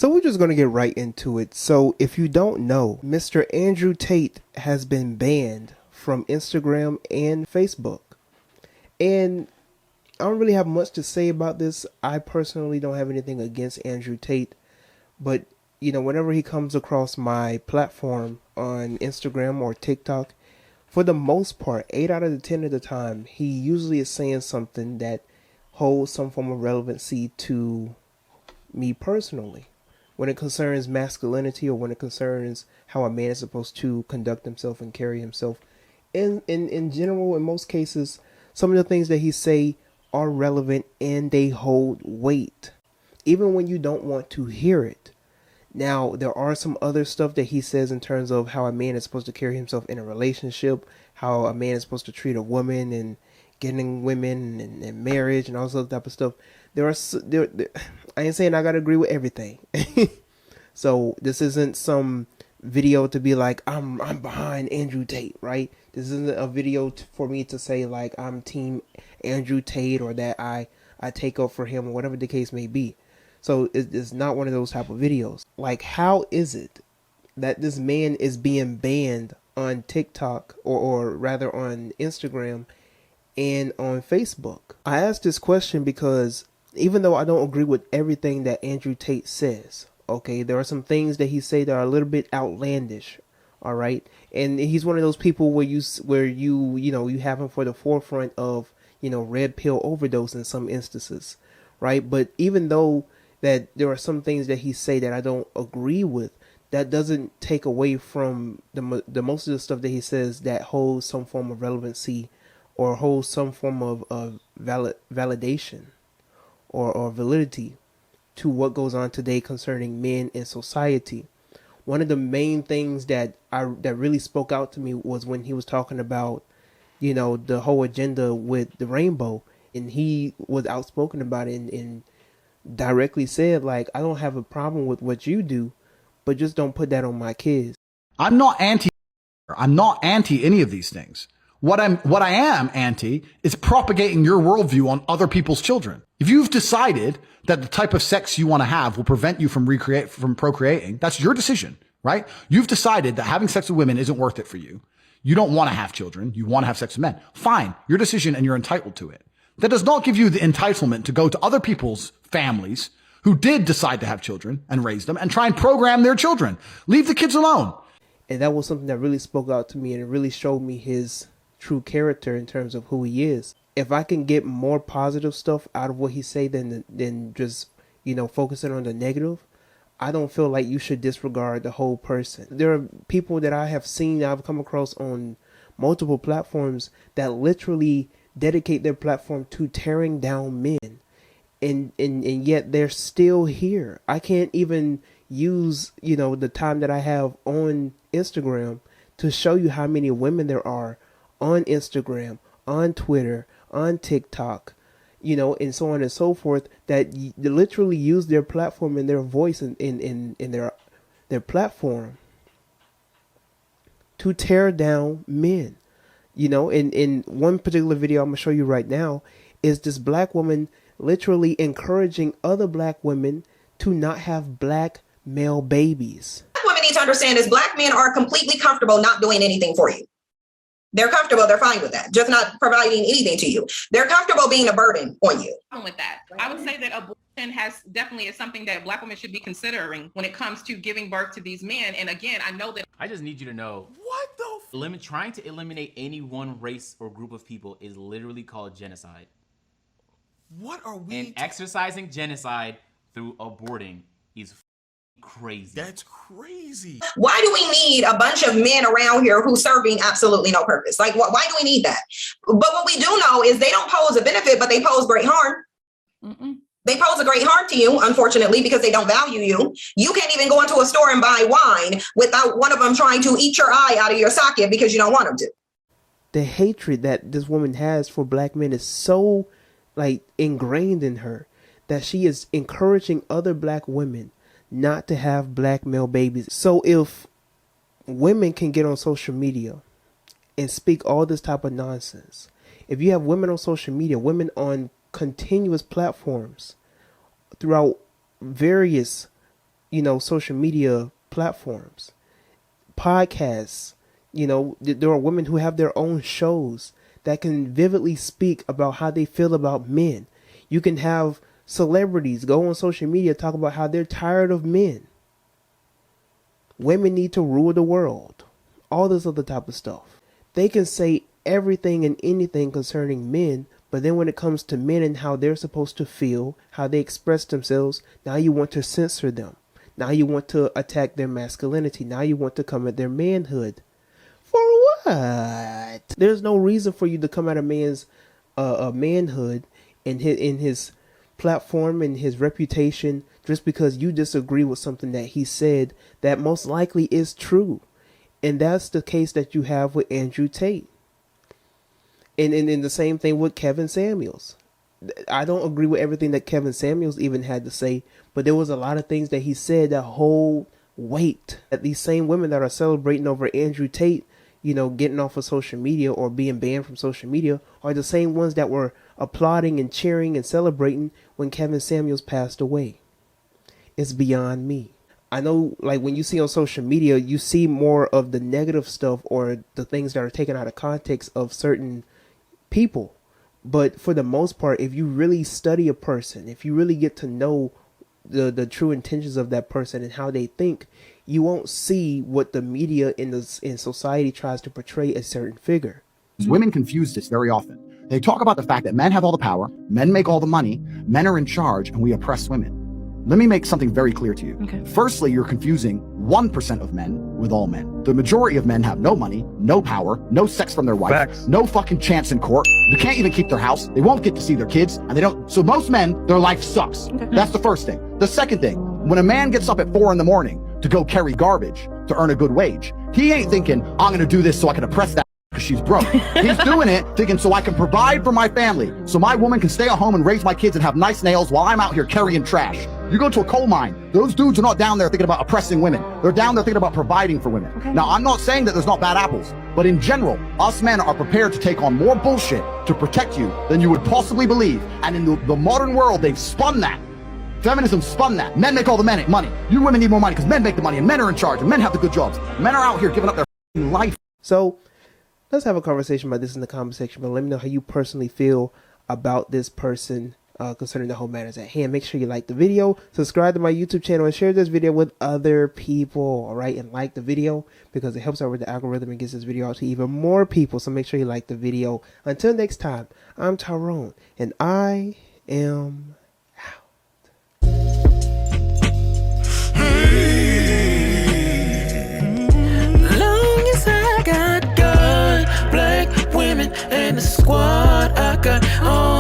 So we're just going to get right into it. So if you don't know, Mr. Andrew Tate has been banned from Instagram and Facebook. And I don't really have much to say about this. I personally don't have anything against Andrew Tate. But, whenever he comes across my platform on Instagram or TikTok, for the most part, 8 out of the 10 of the time, he usually is saying something that holds some form of relevancy to me personally. When it concerns masculinity or when it concerns how a man is supposed to conduct himself and carry himself. In general, in most cases, some of the things that he say are relevant and they hold weight, even when you don't want to hear it. Now, there are some other stuff that he says in terms of how a man is supposed to carry himself in a relationship, how a man is supposed to treat a woman and getting women and marriage and all this other type of stuff. I ain't saying I gotta agree with everything. So this isn't some video to be like, I'm behind Andrew Tate, right? This isn't a video for me to say like I'm team Andrew Tate or that I take up for him or whatever the case may be. So it's not one of those type of videos. Like, how is it that this man is being banned on TikTok or rather on Instagram and on Facebook? I asked this question because even though I don't agree with everything that Andrew Tate says, okay, there are some things that he say that are a little bit outlandish, all right? And he's one of those people where you have him for the forefront of, red pill overdose in some instances, right? But even though that there are some things that he say that I don't agree with, that doesn't take away from the most of the stuff that he says that holds some form of relevancy or holds some form of validation or validity to what goes on today concerning men in society. One of the main things that really spoke out to me was when he was talking about, the whole agenda with the rainbow, and he was outspoken about it and directly said, like, I don't have a problem with what you do, but just don't put that on my kids. I'm not anti any of these things. What I am anti is propagating your worldview on other people's children. If you've decided that the type of sex you want to have will prevent you from procreating, that's your decision, right? You've decided that having sex with women isn't worth it for you. You don't want to have children. You want to have sex with men. Fine. Your decision and you're entitled to it. That does not give you the entitlement to go to other people's families who did decide to have children and raise them and try and program their children. Leave the kids alone. And that was something that really spoke out to me, and it really showed me his true character in terms of who he is. If I can get more positive stuff out of what he say than just, focusing on the negative, I don't feel like you should disregard the whole person. There are people that I have seen, I've come across on multiple platforms that literally dedicate their platform to tearing down men. And yet they're still here. I can't even use, the time that I have on Instagram to show you how many women there are on Instagram, on Twitter, on TikTok, and so on and so forth, that literally use their platform and their voice in their platform to tear down men. In one particular video I'm going to show you right now is this black woman literally encouraging other black women to not have black male babies. What women need to understand is black men are completely comfortable not doing anything for you. They're comfortable. They're fine with that. Just not providing anything to you. They're comfortable being a burden on you. With that, I would say that abortion is something that black women should be considering when it comes to giving birth to these men. And again, I know that I just need you to know what the trying to eliminate any one race or group of people is literally called genocide. What are we? And exercising genocide through aborting is crazy. That's crazy. Why do we need a bunch of men around here who serving absolutely no purpose? Like, why do we need that? But what we do know is they don't pose a benefit, but they pose great harm. Mm-mm. They pose a great harm to you, unfortunately, because they don't value you. You can't even go into a store and buy wine without one of them trying to eat your eye out of your socket because you don't want them to. The hatred that this woman has for black men is so ingrained in her that she is encouraging other black women not to have black male babies. So if women can get on social media and speak all this type of nonsense, if you have women on social media, women on continuous platforms throughout various social media platforms, podcasts. There are women who have their own shows that can vividly speak about how they feel about men. You can have celebrities go on social media, talk about how they're tired of men. Women need to rule the world. All this other type of stuff. They can say everything and anything concerning men, but then when it comes to men and how they're supposed to feel, how they express themselves, now you want to censor them. Now you want to attack their masculinity. Now you want to come at their manhood. For what? There's no reason for you to come at a man's manhood in his platform and his reputation just because you disagree with something that he said that most likely is true. And that's the case that you have with Andrew Tate. And the same thing with Kevin Samuels. I don't agree with everything that Kevin Samuels even had to say, but there was a lot of things that he said that hold weight. That these same women that are celebrating over Andrew Tate, getting off of social media or being banned from social media, are the same ones that were applauding and cheering and celebrating when Kevin Samuels passed away. It's beyond me. I know, like, when you see on social media, you see more of the negative stuff or the things that are taken out of context of certain people. But for the most part, if you really study a person, if you really get to know the true intentions of that person and how they think, you won't see what the media in society tries to portray a certain figure. Women confuse this very often. They talk about the fact that men have all the power, men make all the money, men are in charge, and we oppress women. Let me make something very clear to you. Okay. Firstly, you're confusing 1% of men with all men. The majority of men have no money, no power, no sex from their wife, Facts. No fucking chance in court. They can't even keep their house. They won't get to see their kids, and they don't. So most men, their life sucks. Okay. That's the first thing. The second thing, when a man gets up at 4 a.m. to go carry garbage to earn a good wage, he ain't thinking, I'm gonna do this so I can oppress that because she's broke. He's doing it thinking so I can provide for my family, so my woman can stay at home and raise my kids and have nice nails while I'm out here carrying trash. You go to a coal mine, those dudes are not down there thinking about oppressing women. They're down there thinking about providing for women. Okay. Now, I'm not saying that there's not bad apples, but in general, us men are prepared to take on more bullshit to protect you than you would possibly believe. And in the modern world, they've spun that. Feminism spun that. Men make all the money. You women need more money because men make the money and men are in charge and men have the good jobs. Men are out here giving up their life. So let's have a conversation about this in the comment section, but let me know how you personally feel about this person concerning the whole matters at hand. Make sure you like the video, subscribe to my YouTube channel, and share this video with other people, all right? And like the video because it helps out with the algorithm and gets this video out to even more people. So make sure you like the video. Until next time, I'm Tyrone, and I am out. Long as I got good black women in the squad, I got all